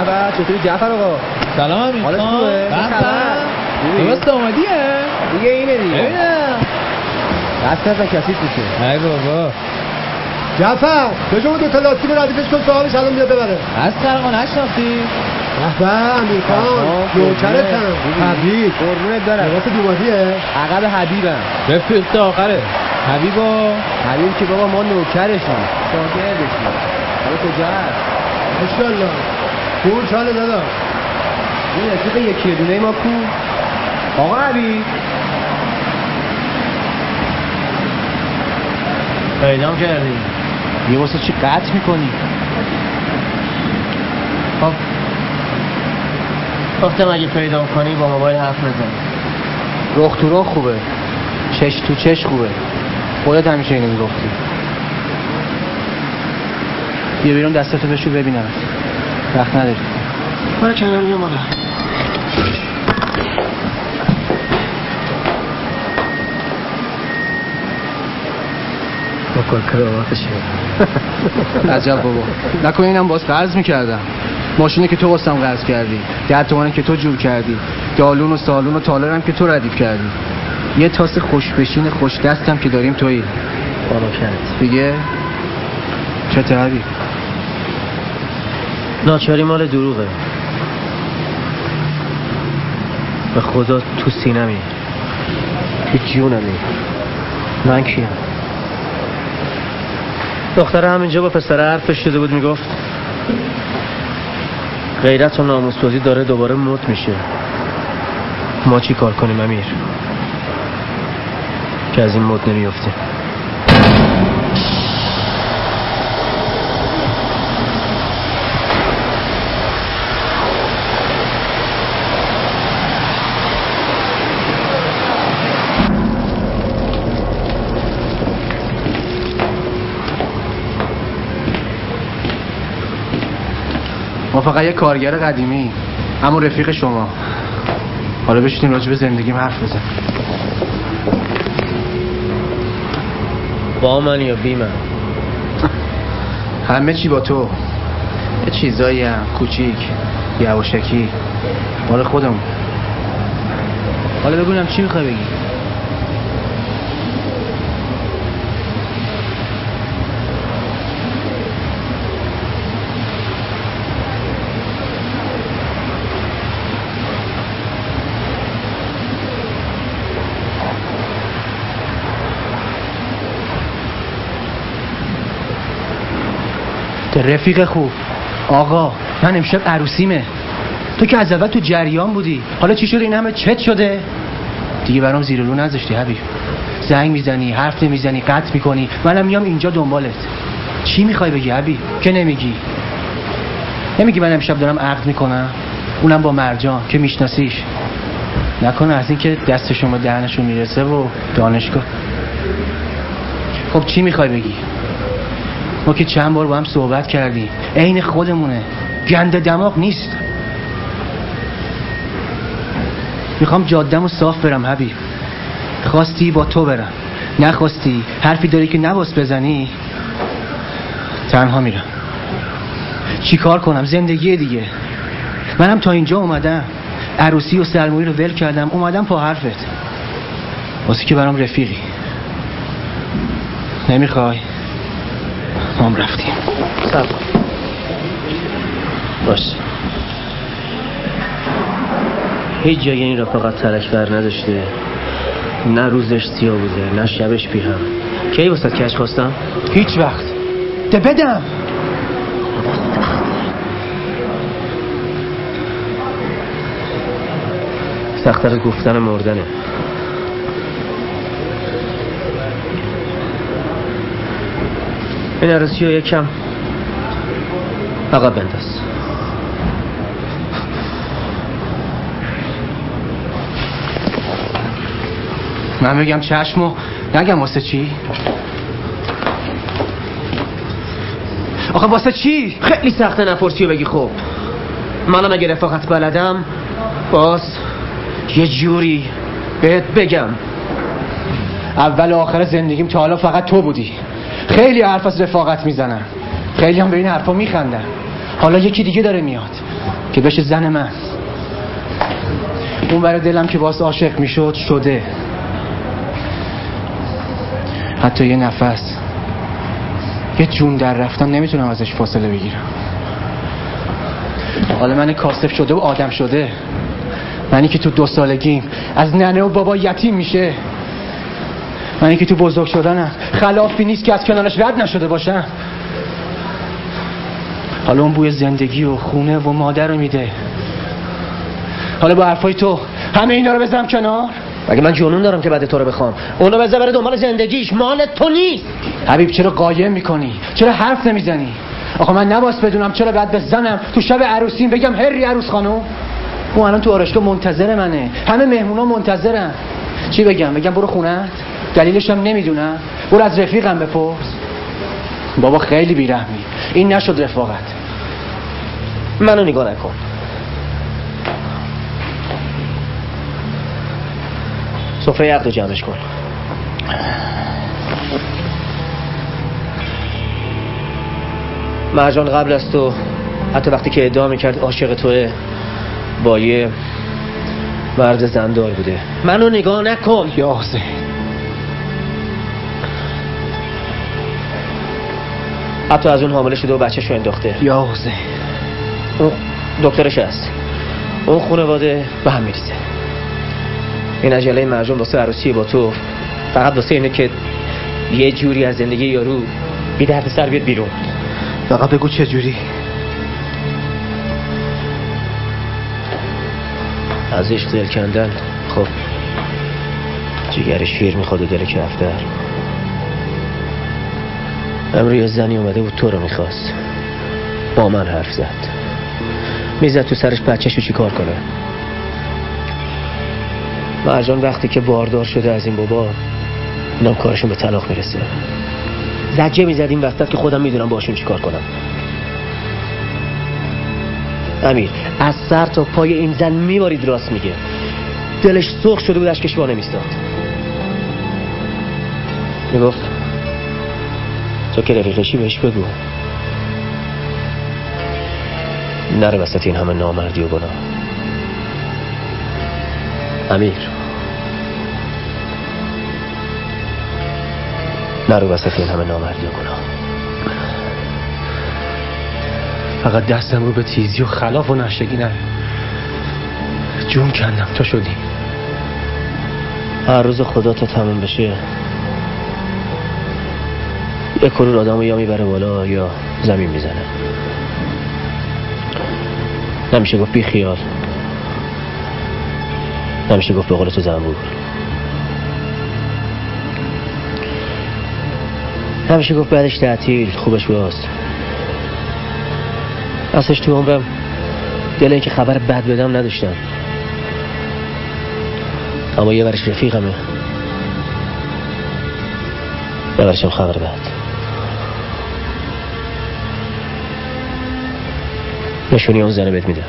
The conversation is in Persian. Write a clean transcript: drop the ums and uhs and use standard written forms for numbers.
به چطوری جعفر آقا؟ سلام امین حالت خوبه؟ درست اومدیه؟ دیگه اینه دیگه ببینم دست نزن کثیف میشه. ای بابا جعفر بجو اون 2 تا لاستیک ردیفش کن صاحبش الان میاد ببره. از قرقا نشناختی؟ به امیرخان نوکرتم. تبریک قربونت برم. لباس بیماریه؟ عقب حبیبم. رفیق تا آخره. حبیب که بابا ما نوکرشیم شاگردشیم. حالا کجا هست؟ ماشاءالله پول چاله دادا. این رفیق یکی دونه ما کو؟ آقا حبیب پیدام کردی؟ یه واسه چی قطع میکنی؟ خب گفتم اگه پیدا کنی با موبایل حرف بزن. رخ تو رخ خوبه، چش تو چش خوبه. خودت همیشه اینو میگفتی. بیا بیرون دستاتو بشو ببینم. وقت نداری. برو کنار بیا مالا. با کل کراواتشه. عجب بابا. نکنه اینم باز قرض میکردم. ماشینه که تو واسم قرض کردی، 10 تومنه که تو جور کردی، دالون و سالون و تالر هم که تو ردیف کردی، یه تاس خوشبشین خوش دستم که داریم تویی. بالا کرد دیگه. چته حبیب؟ ناچاری مال دروغه. به خدا تو سینمی، تو جونمی. من کیم؟ دختره همینجا با پسر حرفش شده بود میگفت غیرت و ناموس‌بازی داره دوباره موت میشه. ما چی کار کنیم امیر که از این موت نمیفته؟ ما فقط یه کارگر قدیمی، اما رفیق شما. حالا بشینیم راجع به زندگیم حرف بزن. با من یا بی من؟ همه چی با تو. یه چیزایی هم کوچیک یواشکی مال خودمون. حالا بگونم چی میخوای بگی؟ رفیق خوب آقا، من امشب عروسیمه. تو که از اول تو جریان بودی، حالا چی شده این همه چت شده؟ دیگه برام زیر رو نذاشتی حبیب. زنگ میزنی، حرف نمیزنی، قطع میکنی، منم میام اینجا دنبالت. چی میخوای بگی حبیب؟ که نمیگی من امشب دارم عقد میکنم، اونم با مرجان که میشناسیش. نکنه از این که دست شما دهنشون میرسه و دانشگاه. خب چی میخوای بگی؟ ما که چند بار با هم صحبت کردیم، عین خودمونه، گنده دماغ نیست. میخوام جاده‌مو صاف برم حبیب. خواستی با تو برم، نخواستی حرفی داری که نباس بزنی، تنها میرم. چی کار کنم؟ زندگی دیگه. منم تا اینجا اومدم، عروسی و سرمویی رو ول کردم، اومدم پا حرفت واسه که برام رفیقی. نمیخوای؟ ما هم رفتیم. صبر باش. هیچ جای این رفاقت ترک بر نداشته، نه روزش سیاه بوده نه شبش بی هم. کی واسه کش خواستم؟ هیچ وقت. ده بدم. سخت‌تر گفتن مردنه. این عروسی رو یکم عقب بنداز. من بگم چشم و نگم واسه چی؟ آخه واسه چی؟ خیلی سخته نپرسی و بگی خب. منم اگه رفاقت بلدم باز یه جوری بهت بگم. اول و آخر زندگیم تا حالا فقط تو بودی. خیلی حرف از رفاقت میزنن، خیلی هم به این حرفا میخندن. حالا یکی دیگه داره میاد. که بشه زن من. اون برای دلم که باز عاشق میشد شده. حتی یه نفس، یه جون در رفتن نمیتونم ازش فاصله بگیرم. حالا من کاسب شده و آدم شده، منی که تو 2 سالگیم از ننه و بابا یتیم میشه، منی که تو بزرگ شدنم خلافی نیست که از کنارش رد نشده باشم. حالا اون بوی زندگی و خونه و مادر رو میده. حالا با حرفای تو همه اینا رو بذارم کنار؟ مگه من جنون دارم که بعد تو رو بخوام؟ اونو بذار بره دنبال زندگیش، مال تو نیست. حبیب چرا قایم میکنی؟ چرا حرف نمیزنی؟ آخه من نباید بدونم چرا بعد به زنم تو شب عروسیم بگم هری عروس خانم؟ اون الان تو آرایشگاه منتظر منه، همه مهمونا منتظرن. چی بگم برو خونه‌ت؟ دلیلش هم نمیدونم. برو از رفیقم بپرس. بابا خیلی بیرحمی، این نشد رفاقت. منو نگاه نکن. سفره عقد رو جمعش کن. مرجان قبل از تو حتی وقتی که ادعا میکرد عاشق توه با یه مرد زندار بوده. منو نگاه نکن. یا حسین، حتی از اون حامله شده و بچه‌شو انداخته. یا حسین، اون دکترش هست، اون خانواده به هم میریزه. این عجله مرجان واسه عروسی با تو فقط واسه اینه که یه جوری از زندگی یارو بی درد سر بیاد بیرون. فقط بگو چه جوری. از عشق دل کندن، خب جگر شیر میخواد و دل کفتر. امروز یه زنی اومده بود تو رو میخواست، با من حرف زد، میزد تو سرش بچه‌شو چی کار کنه. مرجان وقتی که باردار شده از این بابا، اینم کارشون به طلاق میرسه. زجه میزد این وقتت که خودم میدونم باشون چی کار کنم. امیر از سر تا پای این زن میبارید، راست میگه. دلش سرخ شده بود، اشکش وا نمیستاد. میگفت تو که رفیقشی بهش بگو نره وسط این همه نامردی و گناه. امیر نرو وسط این همه نامردی و گناه. فقط دستم رو به تیزی و خلاف و نشگی نره. جون کندم تا شدی. هر روز خدا تا تموم بشه یه کرور آدمو یا میبره بالا یا زمین میزنه. نمیشه گفت بی خیال، نمیشه گفت به قول تو زنبور، نمیشه گفت بعدش تعطیل خوبش باست. اصلش تو عمرم دل این که خبر بد بدم نداشتم، اما یه ورش رفیقمه، یه ورشم خبر بد. نشونی اون زنه بهت میدم.